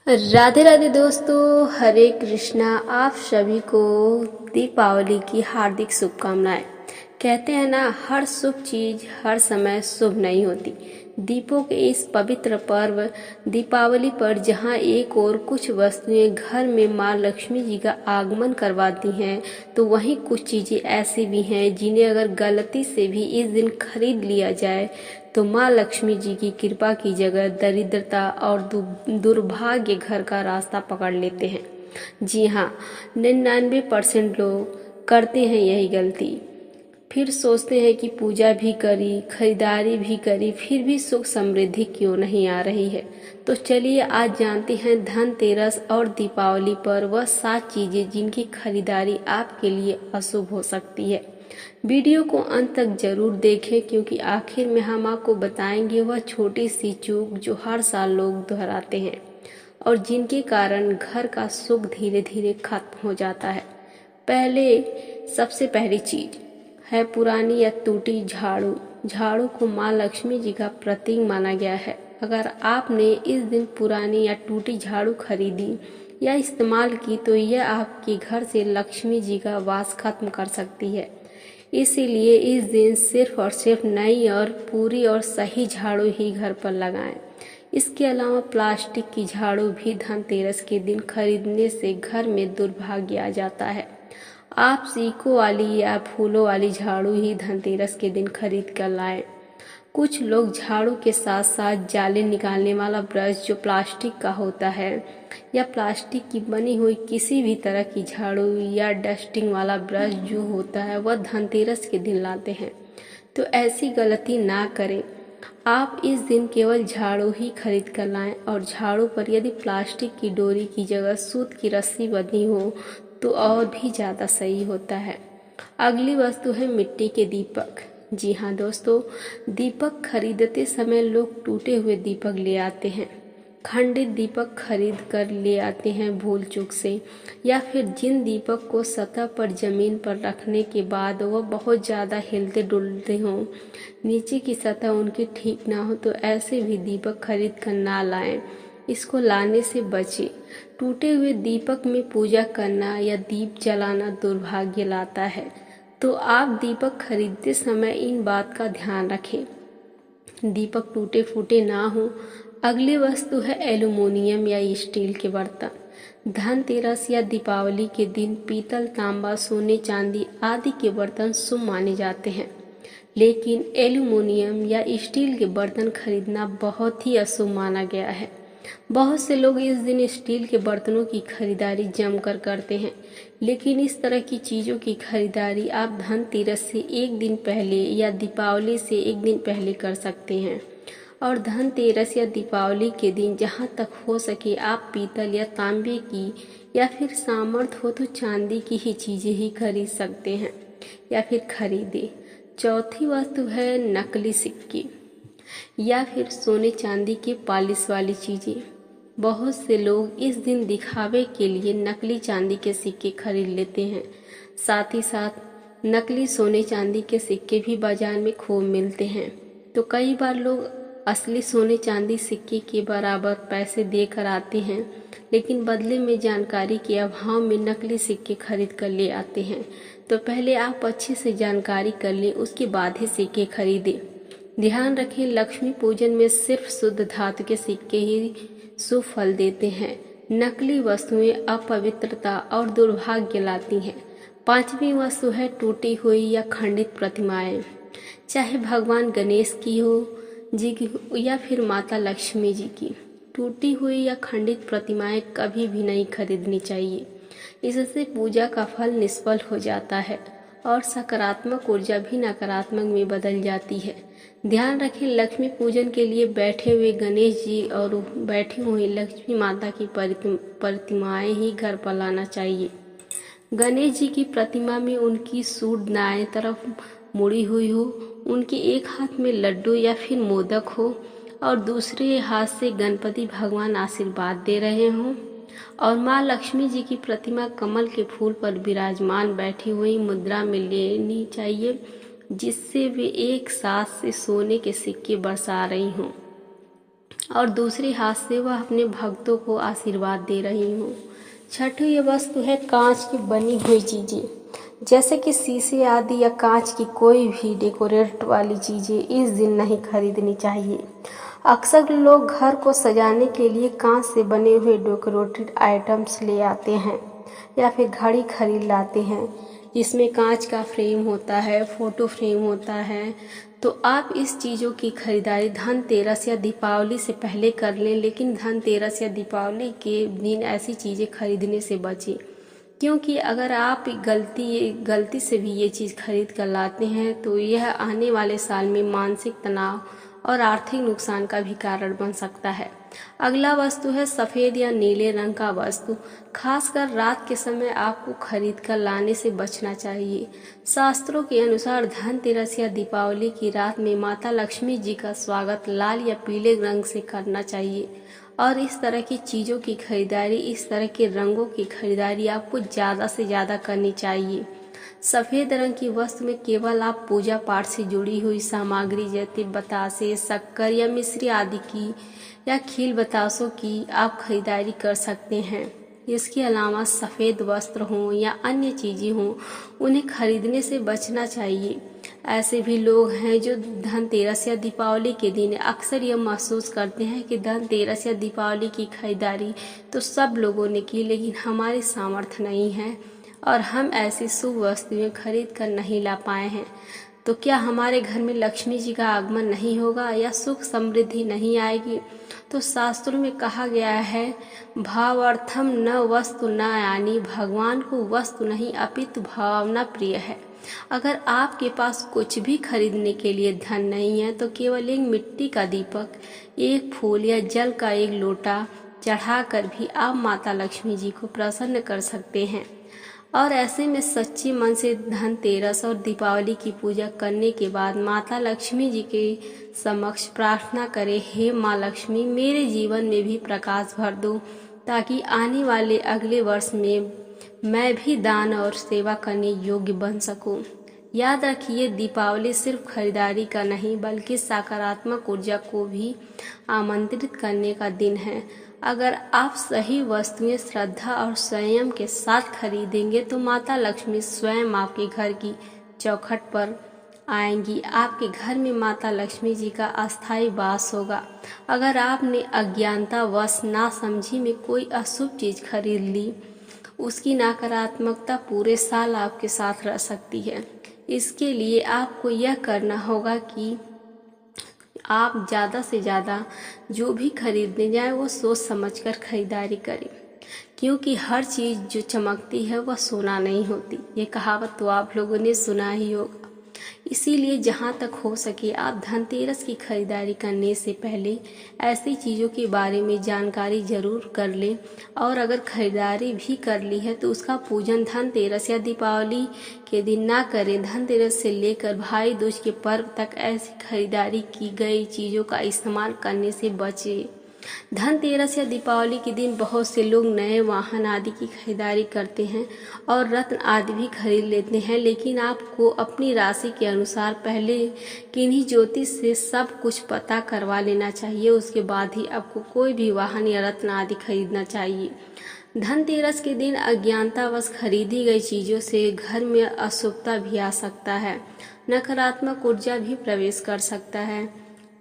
राधे राधे दोस्तों, हरे कृष्णा। आप सभी को दीपावली की हार्दिक शुभकामनाएं। कहते हैं ना, हर शुभ चीज हर समय शुभ नहीं होती। दीपों के इस पवित्र पर्व दीपावली पर जहां एक और कुछ वस्तुएं घर में मां लक्ष्मी जी का आगमन करवाती हैं, तो वहीं कुछ चीजें ऐसी भी हैं जिन्हें अगर गलती से भी इस दिन खरीद लिया जाए तो माँ लक्ष्मी जी की कृपा की जगह दरिद्रता और दुर्भाग्य घर का रास्ता पकड़ लेते हैं। जी हाँ, 99% लोग करते हैं यही गलती। फिर सोचते हैं कि पूजा भी करी, खरीदारी भी करी, फिर भी सुख समृद्धि क्यों नहीं आ रही है। तो चलिए आज जानते हैं धनतेरस और दीपावली पर वह 7 चीजें जिनकी खरीदारी आपके लिए अशुभ हो सकती है। वीडियो को अंत तक जरूर देखें, क्योंकि आखिर में हम आपको बताएंगे वह छोटी सी चूक जो हर साल लोग दोहराते हैं और जिनके कारण घर का सुख धीरे धीरे खत्म हो जाता है। सबसे पहली चीज है पुरानी या टूटी झाड़ू। झाड़ू को माँ लक्ष्मी जी का प्रतीक माना गया है। अगर आपने इस दिन पुरानी या टूटी झाड़ू खरीदी या इस्तेमाल की तो यह आपके घर से लक्ष्मी जी का वास खत्म कर सकती है। इसीलिए इस दिन सिर्फ और सिर्फ नई और पूरी और सही झाड़ू ही घर पर लगाएं। इसके अलावा प्लास्टिक की झाड़ू भी धनतेरस के दिन खरीदने से घर में दुर्भाग्य आ जाता है। आप सीकों वाली या फूलों वाली झाड़ू ही धनतेरस के दिन खरीद कर लाएं। कुछ लोग झाड़ू के साथ साथ जाले निकालने वाला ब्रश जो प्लास्टिक का होता है या प्लास्टिक की बनी हुई किसी भी तरह की झाड़ू या डस्टिंग वाला ब्रश जो होता है वह धनतेरस के दिन लाते हैं। तो ऐसी गलती ना करें। आप इस दिन केवल झाड़ू ही खरीद कर लाएं और झाड़ू पर यदि प्लास्टिक की डोरी की जगह सूत की रस्सी बंधी हो तो और भी ज़्यादा सही होता है। अगली वस्तु है मिट्टी के दीपक। जी हाँ दोस्तों, दीपक खरीदते समय लोग टूटे हुए दीपक ले आते हैं, खंडित दीपक खरीद कर ले आते हैं भूल चूक से, या फिर जिन दीपक को सतह पर जमीन पर रखने के बाद वह बहुत ज़्यादा हिलते डुलते हों, नीचे की सतह उनकी ठीक ना हो, तो ऐसे भी दीपक खरीद कर ना लाएं। इसको लाने से बचें। टूटे हुए दीपक में पूजा करना या दीप जलाना दुर्भाग्य लाता है, तो आप दीपक खरीदते समय इन बात का ध्यान रखें, दीपक टूटे फूटे ना हो। अगली वस्तु है एल्युमिनियम या स्टील के बर्तन। धनतेरस या दीपावली के दिन पीतल, तांबा, सोने, चांदी आदि के बर्तन शुभ माने जाते हैं, लेकिन एल्युमिनियम या स्टील के बर्तन खरीदना बहुत ही अशुभ माना गया है। बहुत से लोग इस दिन स्टील के बर्तनों की खरीदारी जमकर करते हैं, लेकिन इस तरह की चीज़ों की खरीदारी आप धनतेरस से एक दिन पहले या दीपावली से एक दिन पहले कर सकते हैं। और धनतेरस या दीपावली के दिन जहां तक हो सके आप पीतल या तांबे की या फिर सामर्थ्य हो तो चांदी की ही चीज़ें ही खरीद सकते हैं या फिर खरीदें। चौथी वस्तु है नकली सिक्के या फिर सोने चांदी के पॉलिश वाली चीज़ें। बहुत से लोग इस दिन दिखावे के लिए नकली चांदी के सिक्के खरीद लेते हैं। साथ ही साथ नकली सोने चांदी के सिक्के भी बाजार में खूब मिलते हैं, तो कई बार लोग असली सोने चांदी सिक्के के बराबर पैसे देकर आते हैं, लेकिन बदले में जानकारी के अभाव में नकली सिक्के खरीद कर ले आते हैं। तो पहले आप अच्छे से जानकारी कर लें, उसके बाद ही सिक्के खरीदें। ध्यान रखें, लक्ष्मी पूजन में सिर्फ शुद्ध धातु के सिक्के ही शुभ फल देते हैं। नकली वस्तुएं अपवित्रता और दुर्भाग्य लाती हैं। पांचवी वस्तु है टूटी हुई या खंडित प्रतिमाएं, चाहे भगवान गणेश की हो जी की या फिर माता लक्ष्मी जी की। टूटी हुई या खंडित प्रतिमाएं कभी भी नहीं खरीदनी चाहिए। इससे पूजा का फल निष्फल हो जाता है और सकारात्मक ऊर्जा भी नकारात्मक में बदल जाती है। ध्यान रखें, लक्ष्मी पूजन के लिए बैठे हुए गणेश जी और बैठी हुई लक्ष्मी माता की प्रतिमाएं ही घर पर लाना चाहिए। गणेश जी की प्रतिमा में उनकी सूंड दाएं तरफ मुड़ी हुई हो, उनके एक हाथ में लड्डू या फिर मोदक हो और दूसरे हाथ से गणपति भगवान आशीर्वाद दे रहे हों, और माँ लक्ष्मी जी की प्रतिमा कमल के फूल पर विराजमान बैठी हुई मुद्रा में लेनी चाहिए, जिससे वे एक साथ से सोने के सिक्के बरसा रही हों। और दूसरे हाथ से वह अपने भक्तों को आशीर्वाद दे रही हूँ। छठी ये वस्तु है कांच की बनी हुई चीज़ें, जैसे कि शीशे आदि या कांच की कोई भी डेकोरेट वाली चीज़ें इस दिन नहीं खरीदनी चाहिए। अक्सर लोग घर को सजाने के लिए कांच से बने हुए डेकोरेटेड आइटम्स ले आते हैं या फिर घड़ी खरीद लाते हैं जिसमें कांच का फ्रेम होता है, फोटो फ्रेम होता है। तो आप इस चीज़ों की खरीदारी धनतेरस या दीपावली से पहले कर लें, लेकिन धनतेरस या दीपावली के दिन ऐसी चीज़ें खरीदने से बचें, क्योंकि अगर आप गलती से भी ये चीज़ खरीद कर लाते हैं तो यह आने वाले साल में मानसिक तनाव और आर्थिक नुकसान का भी कारण बन सकता है। अगला वस्तु है सफ़ेद या नीले रंग का वस्तु। खासकर रात के समय आपको खरीद कर लाने से बचना चाहिए। शास्त्रों के अनुसार धनतेरस या दीपावली की रात में माता लक्ष्मी जी का स्वागत लाल या पीले रंग से करना चाहिए और इस तरह की चीज़ों की खरीदारी, इस तरह के रंगों की खरीदारी आपको ज़्यादा से ज़्यादा करनी चाहिए। सफ़ेद रंग की वस्तु में केवल आप पूजा पाठ से जुड़ी हुई सामग्री जैसे बतासे, शक्कर या मिश्री आदि की या खील बतासों की आप खरीदारी कर सकते हैं। इसके अलावा सफ़ेद वस्त्र हों या अन्य चीज़ें हों, उन्हें खरीदने से बचना चाहिए। ऐसे भी लोग हैं जो धनतेरस या दीपावली के दिन अक्सर यह महसूस करते हैं कि धनतेरस या दीपावली की खरीदारी तो सब लोगों ने की, लेकिन हमारी सामर्थ्य नहीं है और हम ऐसी शुभ वस्तुएं खरीद कर नहीं ला पाए हैं। तो क्या हमारे घर में लक्ष्मी जी का आगमन नहीं होगा या सुख समृद्धि नहीं आएगी? तो शास्त्रों में कहा गया है, भावार्थम न वस्तु न यानी, भगवान को वस्तु नहीं अपितु भावना प्रिय है। अगर आपके पास कुछ भी खरीदने के लिए धन नहीं है तो केवल एक मिट्टी का दीपक, एक फूल या जल का एक लोटा चढ़ाकर भी आप माता लक्ष्मी जी को प्रसन्न कर सकते हैं। और ऐसे में सच्चे मन से धनतेरस और दीपावली की पूजा करने के बाद माता लक्ष्मी जी के समक्ष प्रार्थना करें, हे माँ लक्ष्मी, मेरे जीवन में भी प्रकाश भर दो ताकि आने वाले अगले वर्ष में मैं भी दान और सेवा करने योग्य बन सकूं। याद रखिए, दीपावली सिर्फ खरीदारी का नहीं बल्कि सकारात्मक ऊर्जा को भी आमंत्रित करने का दिन है। अगर आप सही वस्तुएं श्रद्धा और संयम के साथ खरीदेंगे तो माता लक्ष्मी स्वयं आपके घर की चौखट पर आएंगी। आपके घर में माता लक्ष्मी जी का अस्थायी वास होगा। अगर आपने अज्ञानतावश नासमझी में कोई अशुभ चीज़ खरीद ली, उसकी नकारात्मकता पूरे साल आपके साथ रह सकती है। इसके लिए आपको यह करना होगा कि आप ज़्यादा से ज़्यादा जो भी खरीदने जाएं वो सोच समझकर खरीदारी करें, क्योंकि हर चीज़ जो चमकती है वह सोना नहीं होती। ये कहावत तो आप लोगों ने सुना ही होगा। इसीलिए जहाँ तक हो सके आप धनतेरस की खरीदारी करने से पहले ऐसी चीज़ों के बारे में जानकारी ज़रूर कर लें, और अगर खरीदारी भी कर ली है तो उसका पूजन धनतेरस या दीपावली के दिन ना करें। धनतेरस से लेकर भाई दूज के पर्व तक ऐसी खरीदारी की गई चीज़ों का इस्तेमाल करने से बचें। धनतेरस या दीपावली के दिन बहुत से लोग नए वाहन आदि की खरीदारी करते हैं और रत्न आदि भी खरीद लेते हैं, लेकिन आपको अपनी राशि के अनुसार पहले किन्हीं ज्योतिष से सब कुछ पता करवा लेना चाहिए। उसके बाद ही आपको कोई भी वाहन या रत्न आदि खरीदना चाहिए। धनतेरस के दिन अज्ञानतावश खरीदी गई चीज़ों से घर में अशुभता भी आ सकता है, नकारात्मक ऊर्जा भी प्रवेश कर सकता है।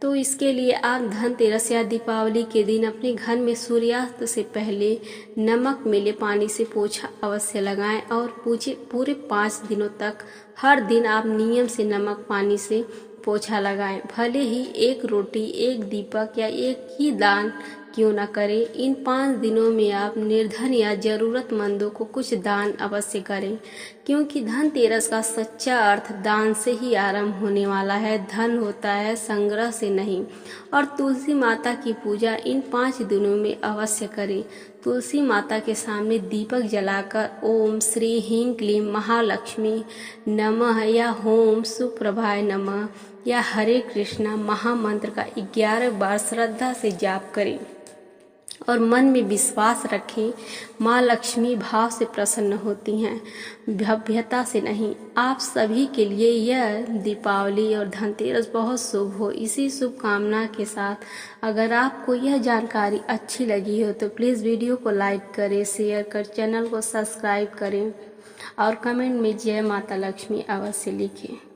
तो इसके लिए आप धनतेरस या दीपावली के दिन अपने घर में सूर्यास्त से पहले नमक मिले पानी से पोछा अवश्य लगाएं और पूरे 5 दिनों तक हर दिन आप नियम से नमक पानी से पोछा लगाएं। भले ही एक रोटी, एक दीपक या एक ही दान क्यों न करें, इन 5 दिनों में आप निर्धन या ज़रूरतमंदों को कुछ दान अवश्य करें, क्योंकि धनतेरस का सच्चा अर्थ दान से ही आरंभ होने वाला है। धन होता है संग्रह से नहीं। और तुलसी माता की पूजा इन 5 दिनों में अवश्य करें। तुलसी माता के सामने दीपक जलाकर ओम श्री ह्रीं क्लीं महालक्ष्मी नमः या ओम सुप्रभाय नमः या हरे कृष्णा महामंत्र का 11 बार श्रद्धा से जाप करें। और मन में विश्वास रखें। माँ लक्ष्मी भाव से प्रसन्न होती हैं, भव्यता से नहीं। आप सभी के लिए यह दीपावली और धनतेरस बहुत शुभ हो। इसी शुभकामना के साथ अगर आपको यह जानकारी अच्छी लगी हो तो प्लीज़ वीडियो को लाइक करें, शेयर कर, चैनल को सब्सक्राइब करें और कमेंट में जय माता लक्ष्मी अवश्य लिखें।